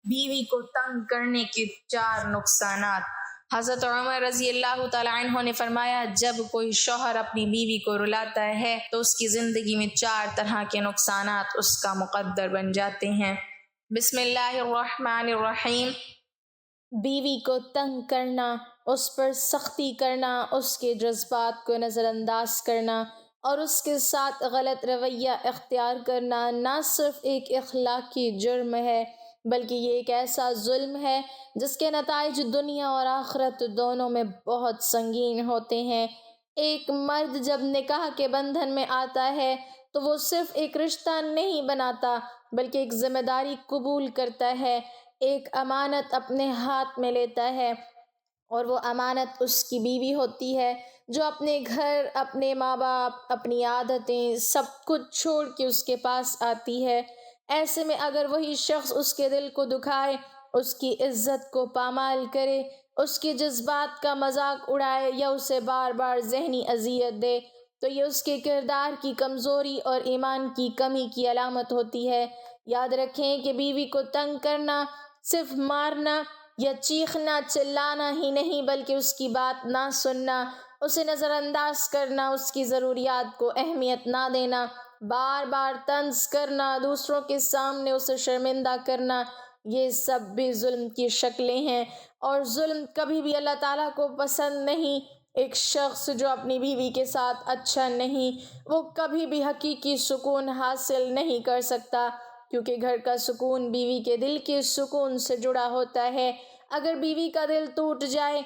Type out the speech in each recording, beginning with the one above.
بیوی کو تنگ کرنے کے 4 نقصانات۔ حضرت عمر رضی اللہ تعالی عنہ نے فرمایا، جب کوئی شوہر اپنی بیوی کو رلاتا ہے تو اس کی زندگی میں 4 طرح کے نقصانات اس کا مقدر بن جاتے ہیں۔ بسم اللہ الرحمن الرحیم۔ بیوی کو تنگ کرنا، اس پر سختی کرنا، اس کے جذبات کو نظر انداز کرنا اور اس کے ساتھ غلط رویہ اختیار کرنا نہ صرف ایک اخلاقی جرم ہے بلکہ یہ ایک ایسا ظلم ہے جس کے نتائج دنیا اور آخرت دونوں میں بہت سنگین ہوتے ہیں۔ ایک مرد جب نکاح کے بندھن میں آتا ہے تو وہ صرف ایک رشتہ نہیں بناتا بلکہ ایک ذمہ داری قبول کرتا ہے، ایک امانت اپنے ہاتھ میں لیتا ہے، اور وہ امانت اس کی بیوی ہوتی ہے جو اپنے گھر، اپنے ماں باپ، اپنی عادتیں سب کچھ چھوڑ کے اس کے پاس آتی ہے۔ ایسے میں اگر وہی شخص اس کے دل کو دکھائے، اس کی عزت کو پامال کرے، اس کے جذبات کا مذاق اڑائے یا اسے بار بار ذہنی اذیت دے تو یہ اس کے کردار کی کمزوری اور ایمان کی کمی کی علامت ہوتی ہے۔ یاد رکھیں کہ بیوی کو تنگ کرنا صرف مارنا یا چیخنا چلانا ہی نہیں بلکہ اس کی بات نہ سننا، اسے نظر انداز کرنا، اس کی ضروریات کو اہمیت نہ دینا، بار بار طنز کرنا، دوسروں کے سامنے اسے شرمندہ کرنا، یہ سب بھی ظلم کی شکلیں ہیں، اور ظلم کبھی بھی اللہ تعالیٰ کو پسند نہیں۔ ایک شخص جو اپنی بیوی کے ساتھ اچھا نہیں، وہ کبھی بھی حقیقی سکون حاصل نہیں کر سکتا، کیونکہ گھر کا سکون بیوی کے دل کے سکون سے جڑا ہوتا ہے۔ اگر بیوی کا دل ٹوٹ جائے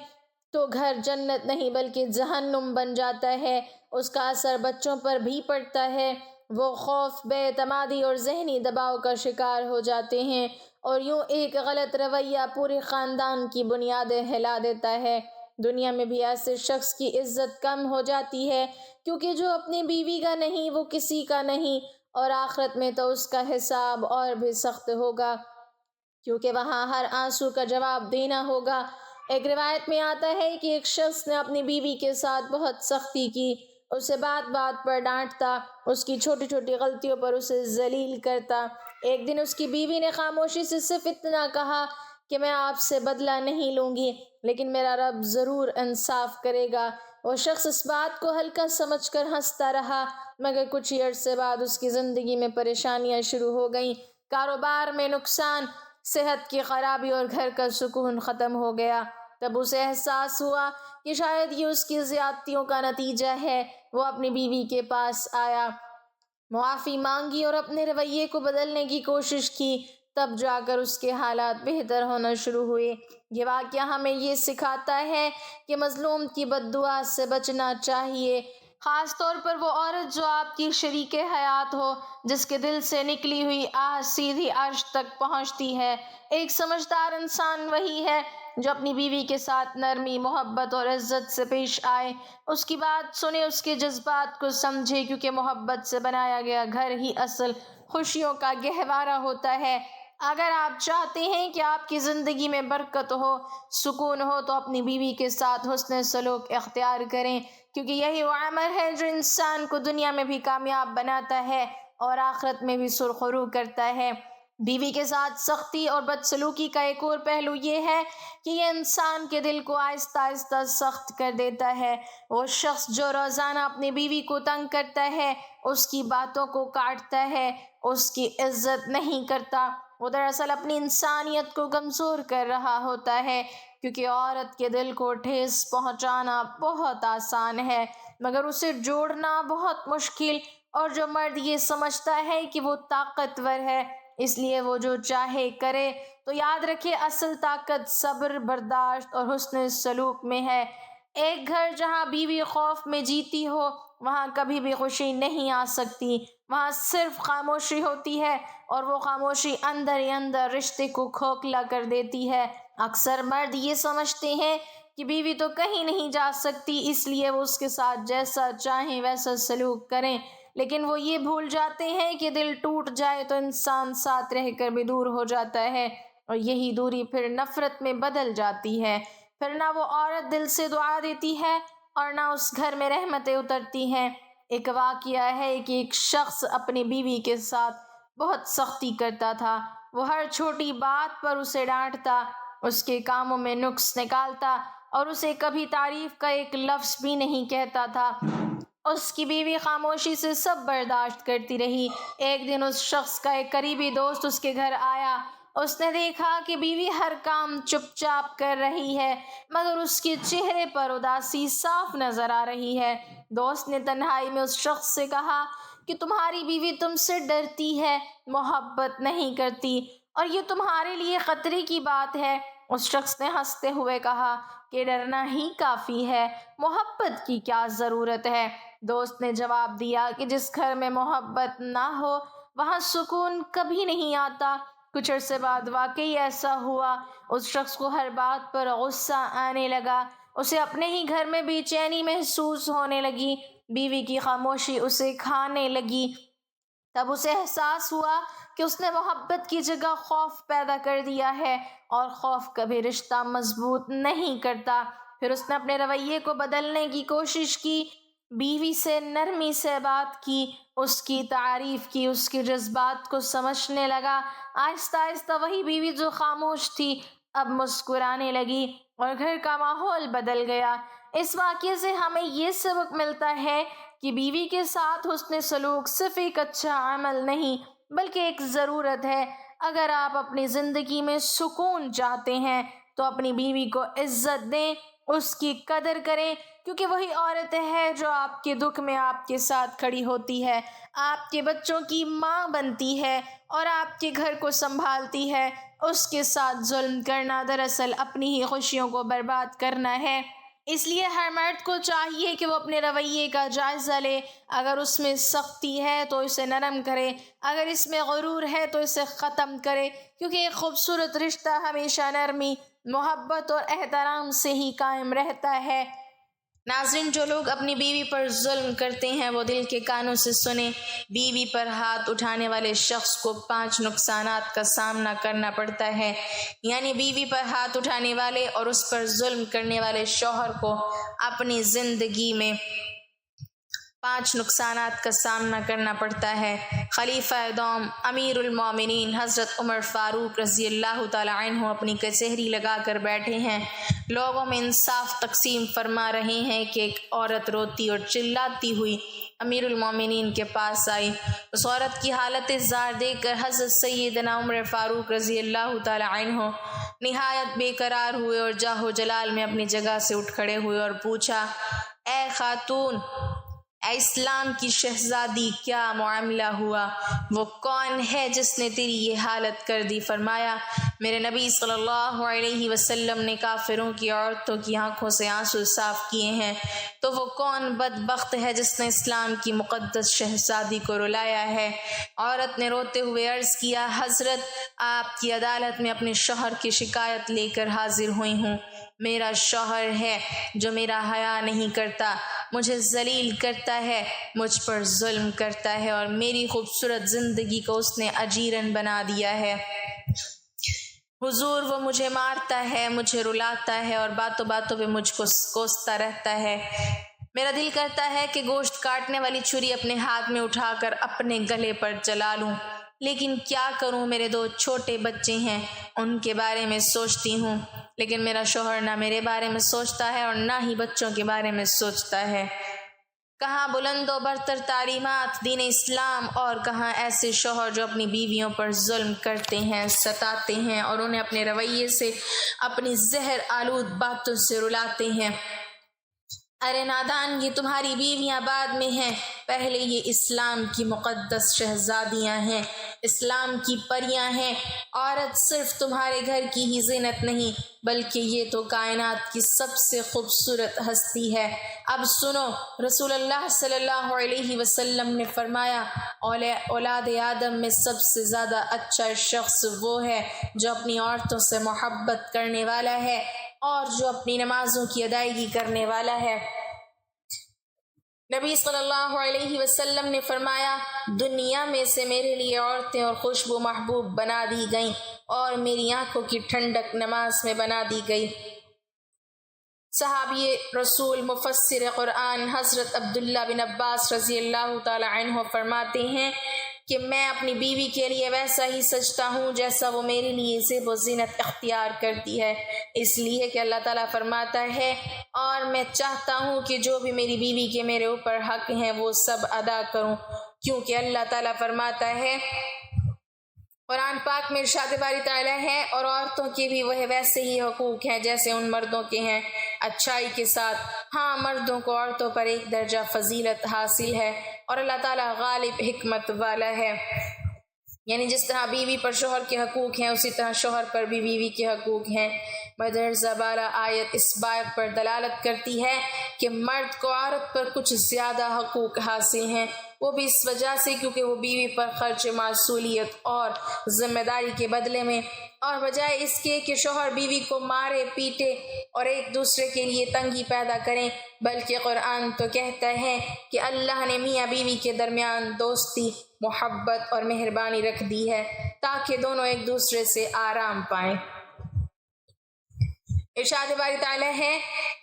تو گھر جنت نہیں بلکہ جہنم بن جاتا ہے۔ اس کا اثر بچوں پر بھی پڑتا ہے، وہ خوف، بے اعتمادی اور ذہنی دباؤ کا شکار ہو جاتے ہیں، اور یوں ایک غلط رویہ پورے خاندان کی بنیادیں ہلا دیتا ہے۔ دنیا میں بھی ایسے شخص کی عزت کم ہو جاتی ہے، کیونکہ جو اپنی بیوی کا نہیں وہ کسی کا نہیں، اور آخرت میں تو اس کا حساب اور بھی سخت ہوگا، کیونکہ وہاں ہر آنسو کا جواب دینا ہوگا۔ ایک روایت میں آتا ہے کہ ایک شخص نے اپنی بیوی کے ساتھ بہت سختی کی، اسے بات بات پر ڈانٹتا، اس کی چھوٹی چھوٹی غلطیوں پر اسے ذلیل کرتا۔ ایک دن اس کی بیوی نے خاموشی سے صرف اتنا کہا کہ میں آپ سے بدلہ نہیں لوں گی، لیکن میرا رب ضرور انصاف کرے گا۔ وہ شخص اس بات کو ہلکا سمجھ کر ہنستا رہا، مگر کچھ ہی عرصے بعد اس کی زندگی میں پریشانیاں شروع ہو گئیں، کاروبار میں نقصان، صحت کی خرابی اور گھر کا سکون ختم ہو گیا۔ تب اسے احساس ہوا کہ شاید یہ اس کی زیادتیوں کا نتیجہ ہے۔ وہ اپنی بیوی کے پاس آیا، معافی مانگی اور اپنے رویے کو بدلنے کی کوشش کی، تب جا کر اس کے حالات بہتر ہونا شروع ہوئے۔ یہ واقعہ ہمیں یہ سکھاتا ہے کہ مظلوم کی بد دعا سے بچنا چاہیے، خاص طور پر وہ عورت جو آپ کی شریک حیات ہو، جس کے دل سے نکلی ہوئی آہ سیدھی عرش تک پہنچتی ہے۔ ایک سمجھدار انسان وہی ہے جو اپنی بیوی کے ساتھ نرمی، محبت اور عزت سے پیش آئے، اس کی بات سنے، اس کے جذبات کو سمجھے، کیونکہ محبت سے بنایا گیا گھر ہی اصل خوشیوں کا گہوارہ ہوتا ہے۔ اگر آپ چاہتے ہیں کہ آپ کی زندگی میں برکت ہو، سکون ہو، تو اپنی بیوی کے ساتھ حسن سلوک اختیار کریں، کیونکہ یہی وہ عمل ہے جو انسان کو دنیا میں بھی کامیاب بناتا ہے اور آخرت میں بھی سرخرو کرتا ہے۔ بیوی کے ساتھ سختی اور بدسلوکی کا ایک اور پہلو یہ ہے کہ یہ انسان کے دل کو آہستہ آہستہ سخت کر دیتا ہے۔ وہ شخص جو روزانہ اپنی بیوی کو تنگ کرتا ہے، اس کی باتوں کو کاٹتا ہے، اس کی عزت نہیں کرتا، وہ دراصل اپنی انسانیت کو کمزور کر رہا ہوتا ہے، کیونکہ عورت کے دل کو ٹھیس پہنچانا بہت آسان ہے مگر اسے جوڑنا بہت مشکل، اور جو مرد یہ سمجھتا ہے کہ وہ طاقتور ہے اس لیے وہ جو چاہے کرے، تو یاد رکھے اصل طاقت صبر، برداشت اور حسن سلوک میں ہے۔ ایک گھر جہاں بیوی خوف میں جیتی ہو، وہاں کبھی بھی خوشی نہیں آ سکتی، وہاں صرف خاموشی ہوتی ہے، اور وہ خاموشی اندر ہی اندر رشتے کو کھوکھلا کر دیتی ہے۔ اکثر مرد یہ سمجھتے ہیں کہ بیوی تو کہیں نہیں جا سکتی، اس لیے وہ اس کے ساتھ جیسا چاہیں ویسا سلوک کریں، لیکن وہ یہ بھول جاتے ہیں کہ دل ٹوٹ جائے تو انسان ساتھ رہ کر بھی دور ہو جاتا ہے، اور یہی دوری پھر نفرت میں بدل جاتی ہے۔ پھر نہ وہ عورت دل سے دعا دیتی ہے اور نہ اس گھر میں رحمتیں اترتی ہیں۔ ایک واقعہ ہے کہ ایک شخص اپنی بیوی کے ساتھ بہت سختی کرتا تھا، وہ ہر چھوٹی بات پر اسے ڈانٹتا، اس کے کاموں میں نقص نکالتا اور اسے کبھی تعریف کا ایک لفظ بھی نہیں کہتا تھا۔ اس کی بیوی خاموشی سے سب برداشت کرتی رہی۔ ایک دن اس شخص کا ایک قریبی دوست اس کے گھر آیا۔ اس نے دیکھا کہ بیوی ہر کام چپ چاپ کر رہی ہے، مگر اس کے چہرے پر اداسی صاف نظر آ رہی ہے۔ دوست نے تنہائی میں اس شخص سے کہا کہ تمہاری بیوی تم سے ڈرتی ہے، محبت نہیں کرتی، اور یہ تمہارے لیے خطرے کی بات ہے۔ اس شخص نے ہنستے ہوئے کہا کہ ڈرنا ہی کافی ہے، محبت کی کیا ضرورت ہے؟ دوست نے جواب دیا کہ جس گھر میں محبت نہ ہو وہاں سکون کبھی نہیں آتا۔ کچھ عرصے بعد واقعی ایسا ہوا۔ اس شخص کو ہر بات پر غصہ آنے لگا، اسے اپنے ہی گھر میں بے چینی محسوس ہونے لگی، بیوی کی خاموشی اسے کھانے لگی۔ تب اسے احساس ہوا کہ اس نے محبت کی جگہ خوف پیدا کر دیا ہے، اور خوف کبھی رشتہ مضبوط نہیں کرتا۔ پھر اس نے اپنے رویے کو بدلنے کی کوشش کی، بیوی سے نرمی سے بات کی، اس کی تعریف کی، اس کے جذبات کو سمجھنے لگا۔ آہستہ آہستہ وہی بیوی جو خاموش تھی اب مسکرانے لگی، اور گھر کا ماحول بدل گیا۔ اس واقعے سے ہمیں یہ سبق ملتا ہے کہ بیوی کے ساتھ حسن سلوک صرف ایک اچھا عمل نہیں بلکہ ایک ضرورت ہے۔ اگر آپ اپنی زندگی میں سکون چاہتے ہیں تو اپنی بیوی کو عزت دیں، اس کی قدر کریں، کیونکہ وہی عورت ہے جو آپ کے دکھ میں آپ کے ساتھ کھڑی ہوتی ہے، آپ کے بچوں کی ماں بنتی ہے اور آپ کے گھر کو سنبھالتی ہے۔ اس کے ساتھ ظلم کرنا دراصل اپنی ہی خوشیوں کو برباد کرنا ہے۔ اس لیے ہر مرد کو چاہیے کہ وہ اپنے رویے کا جائزہ لے۔ اگر اس میں سختی ہے تو اسے نرم کرے، اگر اس میں غرور ہے تو اسے ختم کرے، کیونکہ ایک خوبصورت رشتہ ہمیشہ نرمی، محبت اور احترام سے ہی قائم رہتا ہے۔ ناظرین، جو لوگ اپنی بیوی پر ظلم کرتے ہیں وہ دل کے کانوں سے سنیں۔ بیوی پر ہاتھ اٹھانے والے شخص کو 5 نقصانات کا سامنا کرنا پڑتا ہے، یعنی بیوی پر ہاتھ اٹھانے والے اور اس پر ظلم کرنے والے شوہر کو اپنی زندگی میں 5 نقصانات کا سامنا کرنا پڑتا ہے۔ خلیفہ دوم امیر المومنین حضرت عمر فاروق رضی اللہ تعالی عنہ اپنی کچہری لگا کر بیٹھے ہیں، لوگوں میں انصاف تقسیم فرما رہے ہیں کہ ایک عورت روتی اور چلاتی ہوئی امیر المومنین کے پاس آئی۔ اس عورت کی حالت زار دیکھ کر حضرت سیدنا عمر فاروق رضی اللہ تعالی عنہ نہایت بے قرار ہوئے اور جاہ و جلال میں اپنی جگہ سے اٹھ کھڑے ہوئے اور پوچھا، اے خاتون، اے اسلام کی شہزادی، کیا معاملہ ہوا؟ وہ کون ہے جس نے تیری یہ حالت کر دی؟ فرمایا، میرے نبی صلی اللہ علیہ وسلم نے کافروں کی عورتوں کی آنکھوں سے آنسو صاف کیے ہیں، تو وہ کون بدبخت ہے جس نے اسلام کی مقدس شہزادی کو رلایا ہے؟ عورت نے روتے ہوئے عرض کیا، حضرت، آپ کی عدالت میں اپنے شوہر کی شکایت لے کر حاضر ہوئی ہوں۔ میرا شوہر ہے جو میرا حیا نہیں کرتا، مجھے ذلیل کرتا ہے، مجھ پر ظلم کرتا ہے، اور میری خوبصورت زندگی کو اس نے اجیرن بنا دیا ہے۔ حضور، وہ مجھے مارتا ہے، مجھے رلاتا ہے اور باتوں باتوں پہ مجھ کو کوستا رہتا ہے۔ میرا دل کرتا ہے کہ گوشت کاٹنے والی چھری اپنے ہاتھ میں اٹھا کر اپنے گلے پر چلا لوں، لیکن کیا کروں، میرے 2 چھوٹے بچے ہیں، ان کے بارے میں سوچتی ہوں، لیکن میرا شوہر نہ میرے بارے میں سوچتا ہے اور نہ ہی بچوں کے بارے میں سوچتا ہے۔ کہاں بلند و برتر تعلیمات دین اسلام، اور کہاں ایسے شوہر جو اپنی بیویوں پر ظلم کرتے ہیں، ستاتے ہیں اور انہیں اپنے رویے سے، اپنی زہر آلود باتوں سے رلاتے ہیں۔ ارے نادان، یہ تمہاری بیویاں بعد میں ہیں، پہلے یہ اسلام کی مقدس شہزادیاں ہیں، اسلام کی پریاں ہیں۔ عورت صرف تمہارے گھر کی ہی زینت نہیں بلکہ یہ تو کائنات کی سب سے خوبصورت ہستی ہے۔ اب سنو، رسول اللہ صلی اللہ علیہ وسلم نے فرمایا، اولاد آدم میں سب سے زیادہ اچھا شخص وہ ہے جو اپنی عورتوں سے محبت کرنے والا ہے اور جو اپنی نمازوں کی ادائیگی کرنے والا ہے۔ نبی صلی اللہ علیہ وسلم نے فرمایا، دنیا میں سے میرے لیے عورتیں اور خوشبو محبوب بنا دی گئیں اور میری آنکھوں کی ٹھنڈک نماز میں بنا دی گئی۔ صحابی رسول مفسر قرآن حضرت عبداللہ بن عباس رضی اللہ تعالی عنہ فرماتے ہیں کہ میں اپنی بیوی کے لیے ویسا ہی سجتا ہوں جیسا وہ میرے لیے زیب و زینت اختیار کرتی ہے، اس لیے کہ اللہ تعالیٰ فرماتا ہے اور میں چاہتا ہوں کہ جو بھی میری بیوی کے میرے اوپر حق ہیں وہ سب ادا کروں، کیونکہ اللہ تعالیٰ فرماتا ہے قرآن پاک میں ارشاد باری تعالیٰ ہے اور عورتوں کے بھی وہ ویسے ہی حقوق ہیں جیسے ان مردوں کے ہیں، اچھائی کے ساتھ ہاں مردوں کو عورتوں پر ایک درجہ فضیلت حاصل ہے اور اللہ تعالیٰ غالب حکمت والا ہے، یعنی جس طرح بیوی پر شوہر کے حقوق ہیں اسی طرح شوہر پر بھی بیوی کے حقوق ہیں۔ مدرسہ بالا آیت اس بات پر دلالت کرتی ہے کہ مرد کو عورت پر کچھ زیادہ حقوق حاصل ہیں، وہ بھی اس وجہ سے کیونکہ وہ بیوی پر خرچ معصولیت اور ذمہ داری کے بدلے میں، اور بجائے اس کے کہ شوہر بیوی کو مارے پیٹے اور ایک دوسرے کے لیے تنگی پیدا کریں، بلکہ قرآن تو کہتا ہے کہ اللہ نے میاں بیوی کے درمیان دوستی، محبت اور مہربانی رکھ دی ہے تاکہ دونوں ایک دوسرے سے آرام پائیں۔ ارشاد باری تعالیٰ ہے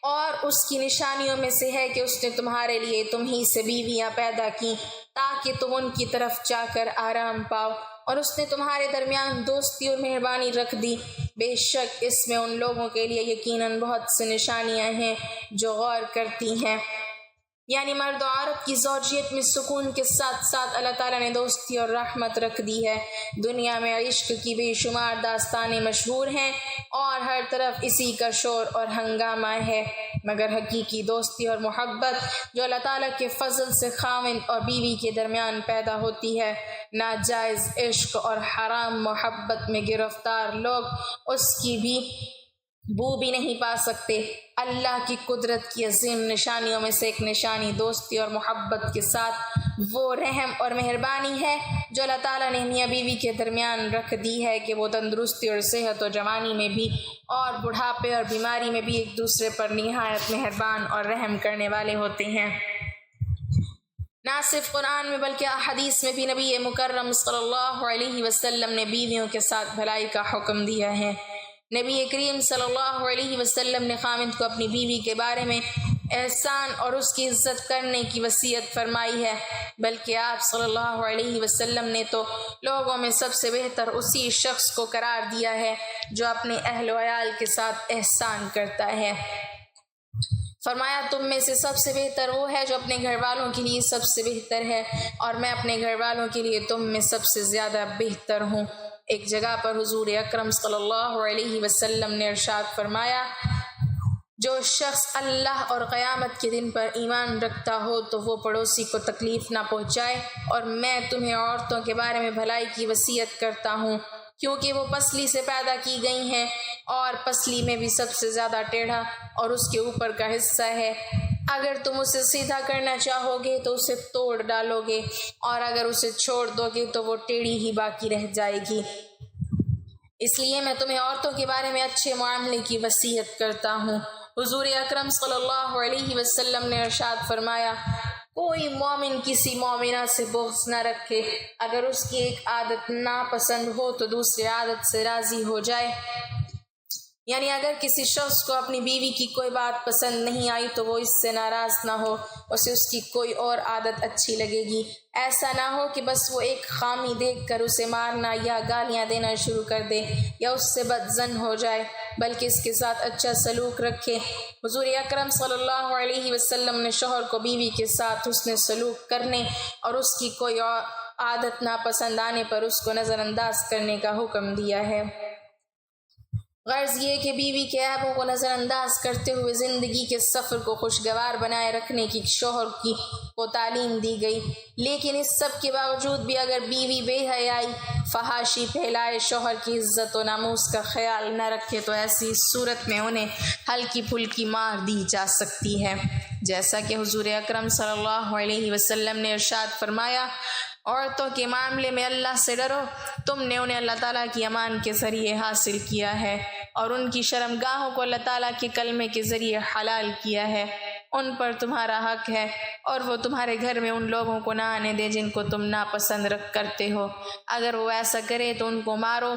اور اس کی نشانیوں میں سے ہے کہ اس نے تمہارے لیے تم ہی سے بیویاں پیدا کی تاکہ تم ان کی طرف جا کر آرام پاؤ، اور اس نے تمہارے درمیان دوستی اور مہربانی رکھ دی، بے شک اس میں ان لوگوں کے لیے یقیناً بہت سی نشانیاں ہیں جو غور کرتی ہیں۔ یعنی مرد و عورت کی زوجیت میں سکون کے ساتھ ساتھ اللہ تعالیٰ نے دوستی اور رحمت رکھ دی ہے۔ دنیا میں عشق کی بے شمار داستانیں مشہور ہیں اور ہر طرف اسی کا شور اور ہنگامہ ہے، مگر حقیقی دوستی اور محبت جو اللہ تعالیٰ کے فضل سے خاوند اور بیوی کے درمیان پیدا ہوتی ہے، ناجائز عشق اور حرام محبت میں گرفتار لوگ اس کی بھی بو بھی نہیں پا سکتے۔ اللہ کی قدرت کی عظیم نشانیوں میں سے ایک نشانی دوستی اور محبت کے ساتھ وہ رحم اور مہربانی ہے جو اللہ تعالیٰ نے میاں بیوی کے درمیان رکھ دی ہے کہ وہ تندرستی اور صحت و جوانی میں بھی اور بڑھاپے اور بیماری میں بھی ایک دوسرے پر نہایت مہربان اور رحم کرنے والے ہوتے ہیں۔ نہ صرف قرآن میں بلکہ احادیث میں بھی نبی مکرم صلی اللہ علیہ وسلم نے بیویوں کے ساتھ بھلائی کا حکم دیا ہے۔ نبی کریم صلی اللہ علیہ وسلم نے خامند کو اپنی بیوی کے بارے میں احسان اور اس کی عزت کرنے کی وصیت فرمائی ہے، بلکہ آپ صلی اللہ علیہ وسلم نے تو لوگوں میں سب سے بہتر اسی شخص کو قرار دیا ہے جو اپنے اہل و عیال کے ساتھ احسان کرتا ہے۔ فرمایا تم میں سے سب سے بہتر وہ ہے جو اپنے گھر والوں کے لیے سب سے بہتر ہے، اور میں اپنے گھر والوں کے لیے تم میں سب سے زیادہ بہتر ہوں۔ ایک جگہ پر حضور اکرم صلی اللہ علیہ وسلم نے ارشاد فرمایا جو شخص اللہ اور قیامت کے دن پر ایمان رکھتا ہو تو وہ پڑوسی کو تکلیف نہ پہنچائے، اور میں تمہیں عورتوں کے بارے میں بھلائی کی وصیت کرتا ہوں کیونکہ وہ پسلی سے پیدا کی گئی ہیں اور پسلی میں بھی سب سے زیادہ ٹیڑھا اور اس کے اوپر کا حصہ ہے، اگر تم اسے سیدھا کرنا چاہو گے تو اسے توڑ ڈالو گے اور اگر اسے چھوڑ دو گے تو وہ ٹیڑھی ہی باقی رہ جائے گی، اس لیے میں تمہیں عورتوں کے بارے میں اچھے معاملے کی وصیت کرتا ہوں۔ حضور اکرم صلی اللہ علیہ وسلم نے ارشاد فرمایا کوئی مومن کسی مومنہ سے بغض نہ رکھے، اگر اس کی ایک عادت ناپسند ہو تو دوسری عادت سے راضی ہو جائے، یعنی اگر کسی شخص کو اپنی بیوی کی کوئی بات پسند نہیں آئی تو وہ اس سے ناراض نہ ہو، اسے اس کی کوئی اور عادت اچھی لگے گی، ایسا نہ ہو کہ بس وہ ایک خامی دیکھ کر اسے مارنا یا گالیاں دینا شروع کر دے یا اس سے بدظن ہو جائے، بلکہ اس کے ساتھ اچھا سلوک رکھے۔ حضور اکرم صلی اللہ علیہ وسلم نے شوہر کو بیوی کے ساتھ حسن سلوک کرنے اور اس کی کوئی عادت ناپسند آنے پر اس کو نظر انداز کرنے کا حکم دیا ہے۔ غرض یہ کہ بیوی کے عیبوں کو نظر انداز کرتے ہوئے زندگی کے سفر کو خوشگوار بنائے رکھنے کی شوہر کو تعلیم دی گئی، لیکن اس سب کے باوجود بھی اگر بیوی بے حیائی، فحاشی پھیلائے، شوہر کی عزت و ناموس کا خیال نہ رکھے تو ایسی صورت میں انہیں ہلکی پھلکی مار دی جا سکتی ہے، جیسا کہ حضور اکرم صلی اللہ علیہ وسلم نے ارشاد فرمایا عورتوں کے معاملے میں اللہ سے ڈرو، تم نے انہیں اللہ تعالیٰ کی امان کے ذریعے حاصل کیا ہے اور ان کی شرمگاہوں کو اللہ تعالیٰ کے کلمے کے ذریعے حلال کیا ہے، ان پر تمہارا حق ہے اور وہ تمہارے گھر میں ان لوگوں کو نہ آنے دے جن کو تم ناپسند کرتے ہو، اگر وہ ایسا کرے تو ان کو مارو،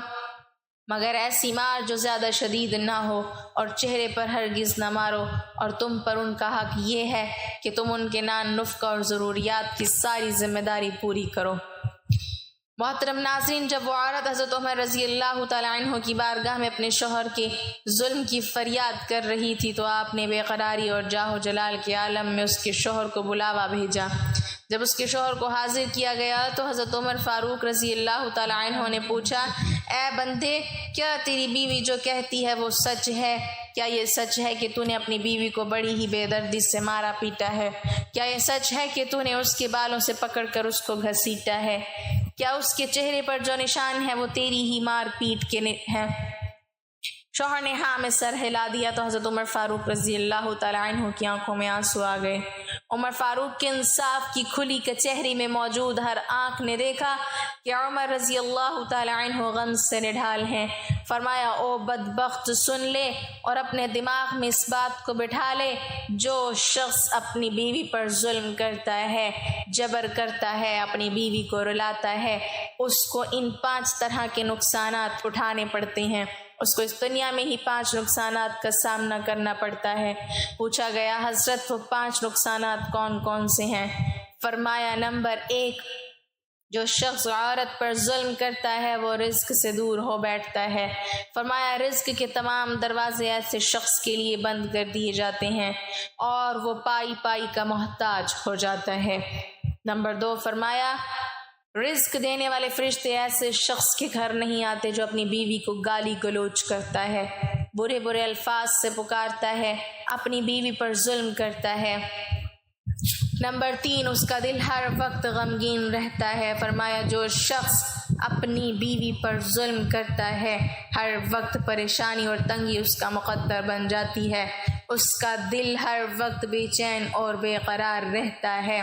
مگر ایسی مار جو زیادہ شدید نہ ہو، اور چہرے پر ہرگز نہ مارو، اور تم پر ان کا حق یہ ہے کہ تم ان کے نان نفقہ اور ضروریات کی ساری ذمہ داری پوری کرو۔ محترم ناظرین، جب وہ عورت حضرت عمر رضی اللہ تعالیٰ عنہ کی بارگاہ میں اپنے شوہر کے ظلم کی فریاد کر رہی تھی تو آپ نے بے قراری اور جاہ و جلال کے عالم میں اس کے شوہر کو بلاوا بھیجا۔ جب اس کے شوہر کو حاضر کیا گیا تو حضرت عمر فاروق رضی اللہ تعالیٰ عنہ نے پوچھا، اے بندے، کیا تیری بیوی جو کہتی ہے وہ سچ ہے؟ کیا یہ سچ ہے کہ تو نے اپنی بیوی کو بڑی ہی بے دردی سے مارا پیٹا ہے؟ کیا یہ سچ ہے کہ تو نے اس کے بالوں سے پکڑ کر اس کو گھسیٹا ہے؟ کیا اس کے چہرے پر جو نشان ہے وہ تیری ہی مار پیٹ کے ہیں؟ شوہر نے ہاں میں سر ہلا دیا تو حضرت عمر فاروق رضی اللہ تعالیٰ عنہ کی آنکھوں میں آنسو آ گئے۔ عمر فاروق کے انصاف کی کھلی کچہری میں موجود ہر آنکھ نے دیکھا کہ عمر رضی اللہ تعالیٰ عنہ غم سے نڈھال ہیں۔ فرمایا، او بدبخت، سن لے اور اپنے دماغ میں اس بات کو بٹھا لے، جو شخص اپنی بیوی پر ظلم کرتا ہے، جبر کرتا ہے، اپنی بیوی کو رلاتا ہے، اس کو ان 5 طرح کے نقصانات اٹھانے پڑتے ہیں۔ اس کو اس دنیا میں ہی 5 نقصانات کا سامنا کرنا پڑتا ہے۔ پوچھا گیا، حضرت وہ 5 نقصانات کون کون سے ہیں؟ فرمایا، نمبر 1، جو شخص عورت پر ظلم کرتا ہے وہ رزق سے دور ہو بیٹھتا ہے۔ فرمایا، رزق کے تمام دروازے ایسے شخص کے لیے بند کر دیے جاتے ہیں اور وہ پائی پائی کا محتاج ہو جاتا ہے۔ نمبر 2، فرمایا، رزق دینے والے فرشتے ایسے شخص کے گھر نہیں آتے جو اپنی بیوی کو گالی گلوچ کرتا ہے، برے برے الفاظ سے پکارتا ہے، اپنی بیوی پر ظلم کرتا ہے۔ نمبر 3، اس کا دل ہر وقت غمگین رہتا ہے۔ فرمایا، جو شخص اپنی بیوی پر ظلم کرتا ہے، ہر وقت پریشانی اور تنگی اس کا مقدر بن جاتی ہے، اس کا دل ہر وقت بے چین اور بے قرار رہتا ہے۔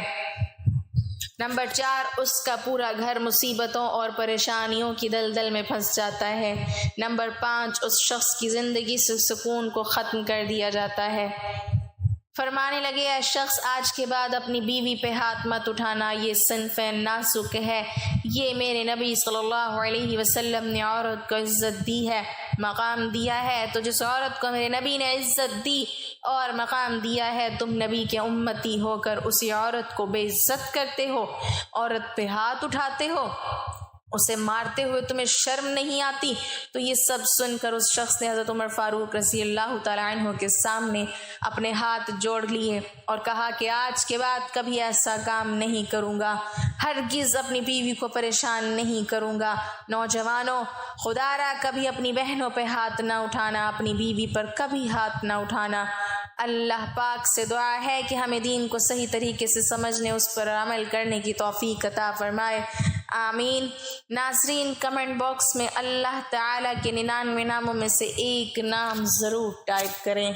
نمبر 4، اس کا پورا گھر مصیبتوں اور پریشانیوں کی دلدل میں پھنس جاتا ہے۔ نمبر 5، اس شخص کی زندگی سے سکون کو ختم کر دیا جاتا ہے۔ فرمانے لگے، اے شخص، آج کے بعد اپنی بیوی پہ ہاتھ مت اٹھانا، یہ صنف ناسک ہے۔ یہ میرے نبی صلی اللہ علیہ وسلم نے عورت کو عزت دی ہے، مقام دیا ہے، تو جس عورت کو میرے نبی نے عزت دی اور مقام دیا ہے، تم نبی کے امتی ہو کر اسی عورت کو بے عزت کرتے ہو، عورت پہ ہاتھ اٹھاتے ہو، اسے مارتے ہوئے تمہیں شرم نہیں آتی؟ تو یہ سب سن کر اس شخص نے حضرت عمر فاروق رضی اللہ تعالیٰ عنہ کے سامنے اپنے ہاتھ جوڑ لیے اور کہا کہ آج کے بعد کبھی ایسا کام نہیں کروں گا، ہرگز اپنی بیوی کو پریشان نہیں کروں گا۔ نوجوانوں، خدا را کبھی اپنی بہنوں پہ ہاتھ نہ اٹھانا، اپنی بیوی پر کبھی ہاتھ نہ اٹھانا۔ اللہ پاک سے دعا ہے کہ ہمیں دین کو صحیح طریقے سے سمجھنے، اس پر عمل کرنے کی توفیق عطا فرمائے، آمین۔ ناظرین، کمنٹ باکس میں اللہ تعالیٰ کے 99 ناموں میں سے ایک نام ضرور ٹائپ کریں۔